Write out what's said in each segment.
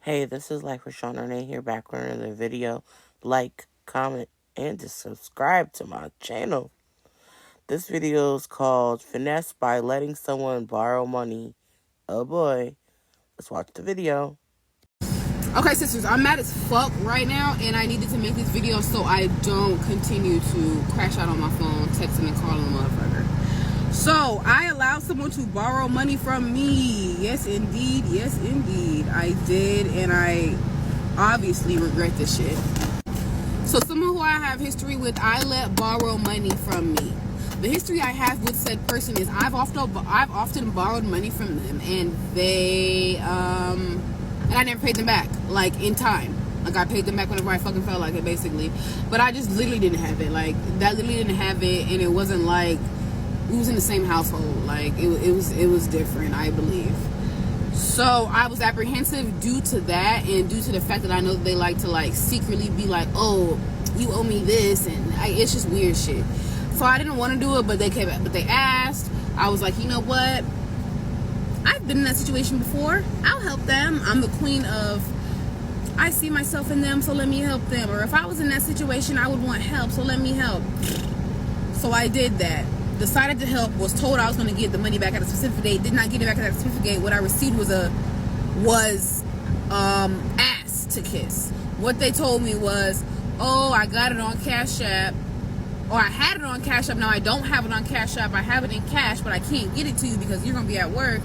Hey, this is Life with Sean Renee here, back with another video. Like, comment, and just subscribe to my channel. This video is called Finessed by Letting Someone Borrow Money. Oh boy. Let's watch the video. Okay, sisters, I'm mad as fuck right now, and I needed to make this video so I don't continue to crash out on my phone, texting and calling a motherfucker. So, I allowed someone to borrow money from me. Yes, indeed. Yes, indeed. I did, and I obviously regret this shit. So, someone who I have history with, I let borrow money from me. The history I have with said person is I've often borrowed money from them, and and I never paid them back, like, in time. Like, I paid them back whenever I fucking felt like it, basically. But I just literally didn't have it. Like, that literally didn't have it, and it wasn't like we was in the same household. Like, it was different, I believe. So I was apprehensive due to that, and due to the fact that I know that they like to, like, secretly be like, oh, you owe me this, and it's just weird shit. So I didn't want to do it, but they asked. I was like, you know what? I've been in that situation before. I'll help them. I'm the queen of, I see myself in them, so let me help them. Or if I was in that situation, I would want help, so let me help. So I did that. Decided to help. Was told I was going to get the money back at a specific date. Did not get it back at a specific date. What I received was ass to kiss. What they told me was, oh, I got it on Cash App. Or I had it on Cash App. Now I don't have it on Cash App. I have it in cash, but I can't get it to you because you're going to be at work.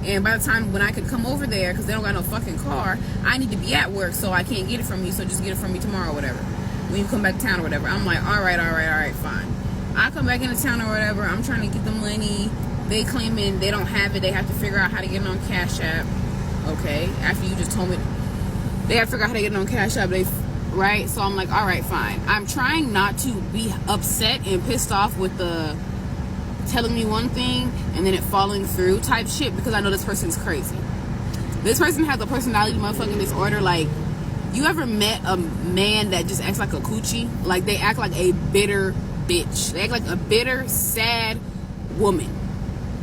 And by the time when I could come over there, because they don't got no fucking car, I need to be at work, so I can't get it from you. So just get it from me tomorrow or whatever. When you come back to town or whatever. I'm like, all right, fine. I come back into town or whatever. I'm trying to get the money. They claiming they don't have it. They have to figure out how to get it on Cash App. Okay. After you just told me they have to figure out how to get it on Cash App. Right? So I'm like, all right, fine. I'm trying not to be upset and pissed off with the telling me one thing and then it falling through type shit, because I know this person's crazy. This person has a personality motherfucking disorder. Like, you ever met a man that just acts like a coochie? Like, they act like a bitter bitch. They act like a bitter, sad woman.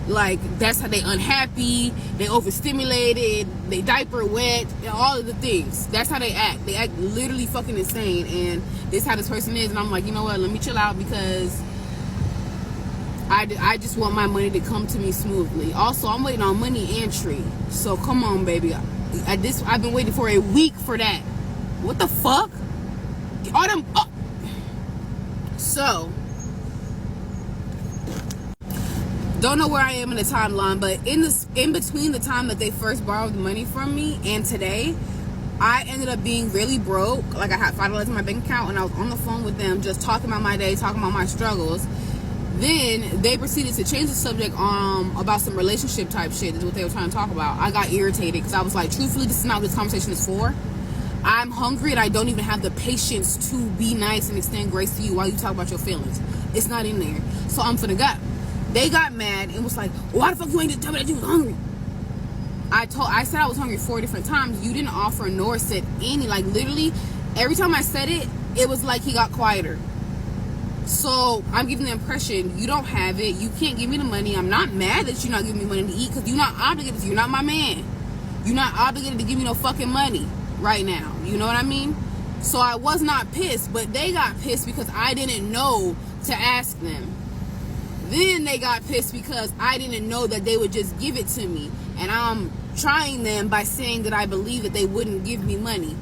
Like, that's how they unhappy, they overstimulated, they diaper wet, all of the things. That's how they act. They act literally fucking insane, and this is how this person is. And I'm like, you know what, let me chill out, because I just want my money to come to me smoothly. Also, I'm waiting on money entry, so come on, baby. I've been waiting for a week for that. What the fuck? All them So don't know where I am in the timeline, but in between the time that they first borrowed the money from me and today, I ended up being really broke. Like, I had $5 in my bank account, and I was on the phone with them just talking about my day, talking about my struggles. Then they proceeded to change the subject about some relationship type shit. Is what they were trying to talk about. I got irritated because I was like, truthfully, this is not what this conversation is for. I'm hungry, and I don't even have the patience to be nice and extend grace to you while you talk about your feelings. It's not in there. So I'm finna go. They got mad and was like, why the fuck you ain't just tell me that you was hungry? I said I was hungry 4 different times. You didn't offer nor said any. Like, literally, every time I said it, it was like he got quieter. So I'm giving the impression you don't have it. You can't give me the money. I'm not mad that you're not giving me money to eat, because you're not obligated. You're not my man. You're not obligated to give me no fucking money right now. You know what I mean? So I was not pissed, but they got pissed because I didn't know to ask them. Then they got pissed because I didn't know that they would just give it to me. And I'm trying them by saying that I believe that they wouldn't give me money.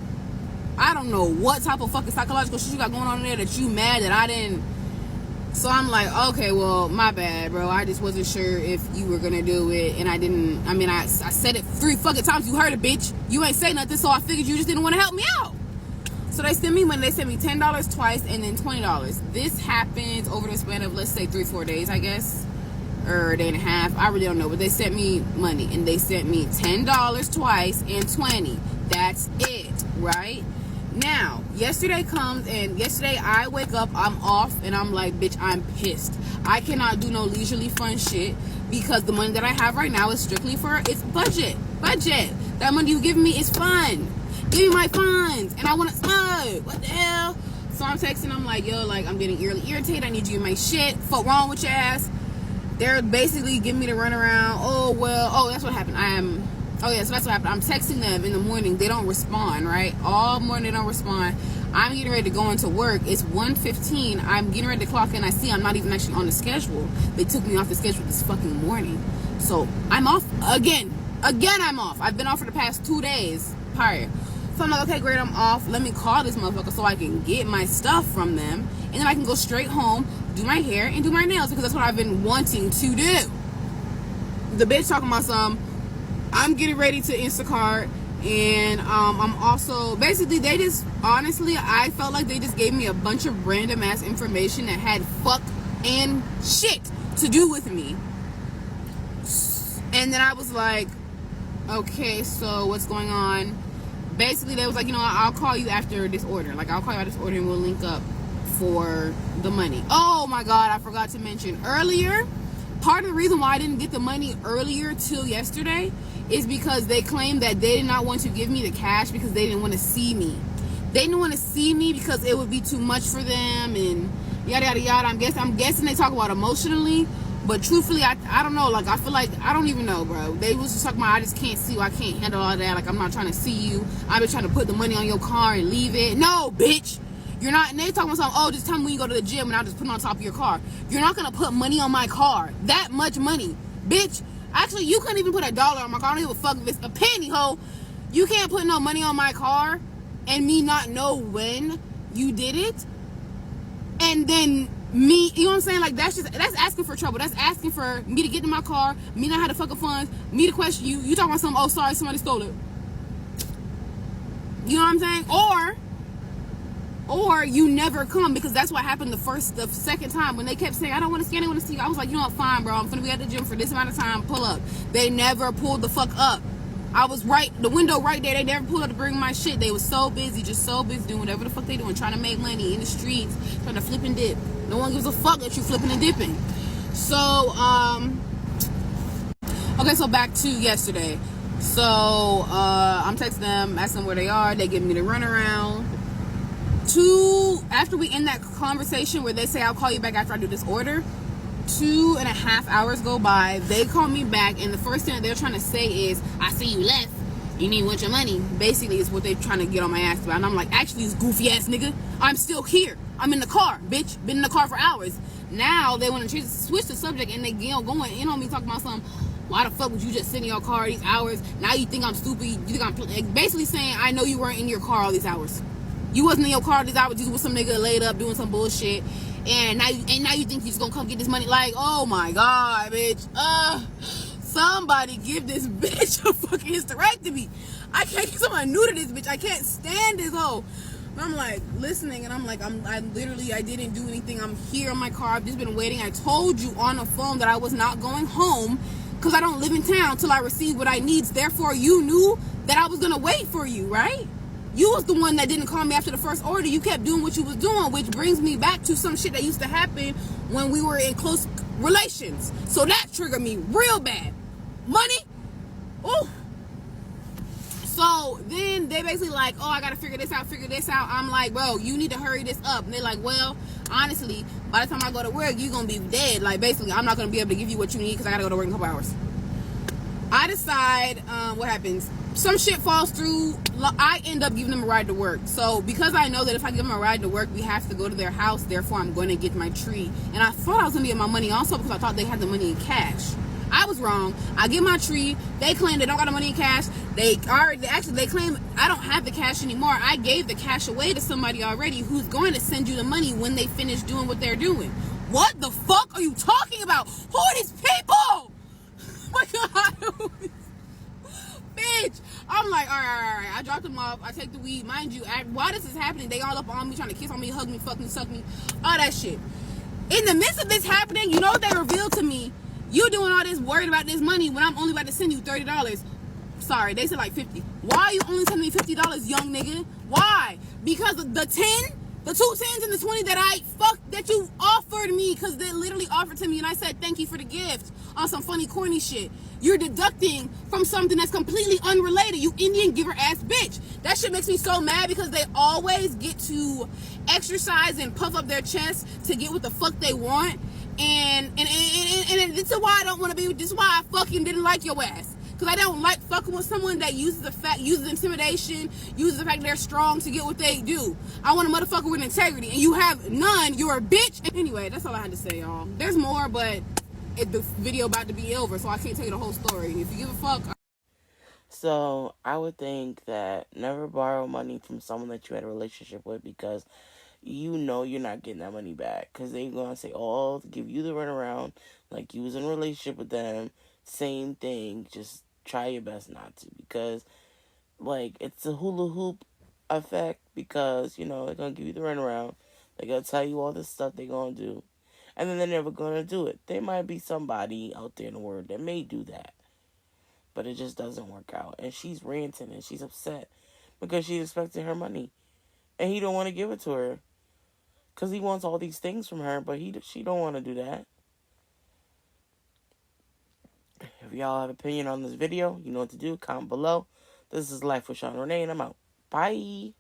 I don't know what type of fucking psychological shit you got going on in there that you mad that I didn't. So I'm like, okay, well, my bad, bro. I just wasn't sure if you were going to do it. And I didn't. I mean, I said it 3 fucking times. You heard it, bitch. You ain't say nothing, so I figured you just didn't want to help me out. So they sent me money. They sent me $10 twice and then $20. This happened over the span of, let's say, 3-4 days, I guess, or a day and a half. I really don't know, but they sent me money, and they sent me $10 twice and $20. That's it, right? Now, yesterday comes, and yesterday I wake up, I'm off, and I'm like, bitch, I'm pissed. I cannot do no leisurely fun shit because the money that I have right now is strictly for, it's budget. That money you giving me is fun. Give me my funds, and I want to what the hell? So I'm texting, I'm like, yo, like, I'm getting really irritated. I need you in my shit. Fuck wrong with your ass? They're basically giving me the runaround. Oh, well, that's what happened. Oh yeah, so that's what happened. I'm texting them in the morning. They don't respond, right? All morning they don't respond. I'm getting ready to go into work. It's 1:15. I'm getting ready to clock in. I see I'm not even actually on the schedule. They took me off the schedule this fucking morning. So I'm off again. Again, I'm off. I've been off for the past 2 days prior. So I'm like, okay, great, I'm off. Let me call this motherfucker so I can get my stuff from them. And then I can go straight home, do my hair, and do my nails because that's what I've been wanting to do. The bitch talking about some, I'm getting ready to Instacart, and I'm also, basically, they just, honestly, I felt like they just gave me a bunch of random ass information that had fuck and shit to do with me. And then I was like, okay, so what's going on? Basically, they was like, you know, I'll call you after this order. Like, I'll call you after this order and we'll link up for the money. Oh my God, I forgot to mention earlier, part of the reason why I didn't get the money earlier till yesterday is because they claimed that they did not want to give me the cash because they didn't want to see me. They didn't want to see me because it would be too much for them and yada yada yada. I'm guessing they talk about emotionally, but truthfully, I don't know. Like, I feel like I don't even know, bro. They was just talking about I just can't see you, I can't handle all that. Like, I'm not trying to see you. I've been trying to put the money on your car and leave it. No, bitch. You're not. And they talking about something. Oh, just tell me when you go to the gym and I'll just put it on top of your car. You're not gonna put money on my car. That much money, bitch. Actually, you couldn't even put $1 on my car. I don't give a fuck if it's a penny, ho. You can't put no money on my car and me not know when you did it. And then me, you know what I'm saying? Like, that's asking for trouble. That's asking for me to get in my car, me not have the fucking funds, me to question you. You talking about something, oh, sorry, somebody stole it. You know what I'm saying? Or you never come, because that's what happened the second time when they kept saying, I don't want to see you, I don't want to see you. I was like, you know what, fine, bro. I'm going to be at the gym for this amount of time. Pull up. They never pulled the fuck up. I was right, the window right there. They never pulled up to bring my shit. They was so busy, just so busy doing whatever the fuck they doing, trying to make money in the streets, trying to flip and dip. No one gives a fuck that you flipping and dipping. So, okay, so back to yesterday. So, I'm texting them, asking them where they are. They give me the runaround. After we end that conversation where they say, I'll call you back after I do this order, 2.5 hours go by. They call me back, and the first thing that they're trying to say is, I see you left. You need want your money. Basically, is what they're trying to get on my ass about. And I'm like, actually, this goofy ass nigga, I'm still here. I'm in the car, bitch. Been in the car for hours. Now they want to switch the subject, and they going in on me talking about something. Why the fuck would you just sit in your car these hours? Now you think I'm stupid. You think I'm basically saying, I know you weren't in your car all these hours. You wasn't in your car all these hours. You was some nigga laid up doing some bullshit. And now you think you're just gonna come get this money. Like, oh my God, bitch. Somebody give this bitch a fucking hysterectomy. I can't get someone new to this bitch. I can't stand this hoe. And I'm like listening, and I'm like, I didn't do anything. I'm here in my car. I've just been waiting. I told you on the phone that I was not going home because I don't live in town till I receive what I need. Therefore, you knew that I was gonna wait for you, right? You was the one that didn't call me after the first order. You kept doing what you was doing, which brings me back to some shit that used to happen when we were in close relations. So that triggered me real bad. Money? Ooh. So then they basically like, oh, I gotta figure this out. I'm like, bro, you need to hurry this up. And they're like, well, honestly, by the time I go to work, you're gonna be dead. Like, basically, I'm not gonna be able to give you what you need because I gotta go to work in a couple hours. I decide, what happens? Some shit falls through. I end up giving them a ride to work. So because I know that if I give them a ride to work, we have to go to their house. Therefore, I'm going to get my tree. And I thought I was going to get my money also because I thought they had the money in cash. I was wrong. I get my tree. They claim they don't got the money in cash. They claim I don't have the cash anymore. I gave the cash away to somebody already who's going to send you the money when they finish doing what they're doing. What the fuck are you talking about? Who are these people? Oh my God. Bitch. I'm like, all right. I dropped them off. I take the weed. Mind you, while this is happening, they all up on me, trying to kiss on me, hug me, fuck me, suck me, all that shit. In the midst of this happening, you know what they revealed to me? You doing all this worried about this money when I'm only about to send you $30. Sorry, they said like 50. Why are you only sending me $50, young nigga? Why? Because of the 10, the 2 10s and the 20 that you offered me, because they literally offered to me and I said thank you for the gift on some funny corny shit. You're deducting from something that's completely unrelated, you Indian giver ass bitch. That shit makes me so mad because they always get to exercise and puff up their chest to get what the fuck they want. And this is why I don't want to be. This is why I fucking didn't like your ass. Because I don't like fucking with someone that uses intimidation, uses the fact they're strong to get what they do. I want a motherfucker with integrity, and you have none. You're a bitch. Anyway, that's all I had to say, y'all. There's more, but the video about to be over, so I can't tell you the whole story. If you give a fuck. So I would think that never borrow money from someone that you had a relationship with, because you know you're not getting that money back. Because they're going to say, oh, give you the runaround like you was in a relationship with them. Same thing. Just try your best not to. Because, like, it's a hula hoop effect. Because, you know, they're going to give you the runaround. They're going to tell you all this stuff they're going to do. And then they're never going to do it. There might be somebody out there in the world that may do that. But it just doesn't work out. And she's ranting and she's upset because she's expecting her money. And he don't want to give it to her. Because he wants all these things from her, but she don't want to do that. If y'all have an opinion on this video, you know what to do. Comment below. This is Life with Sean Renee, and I'm out. Bye.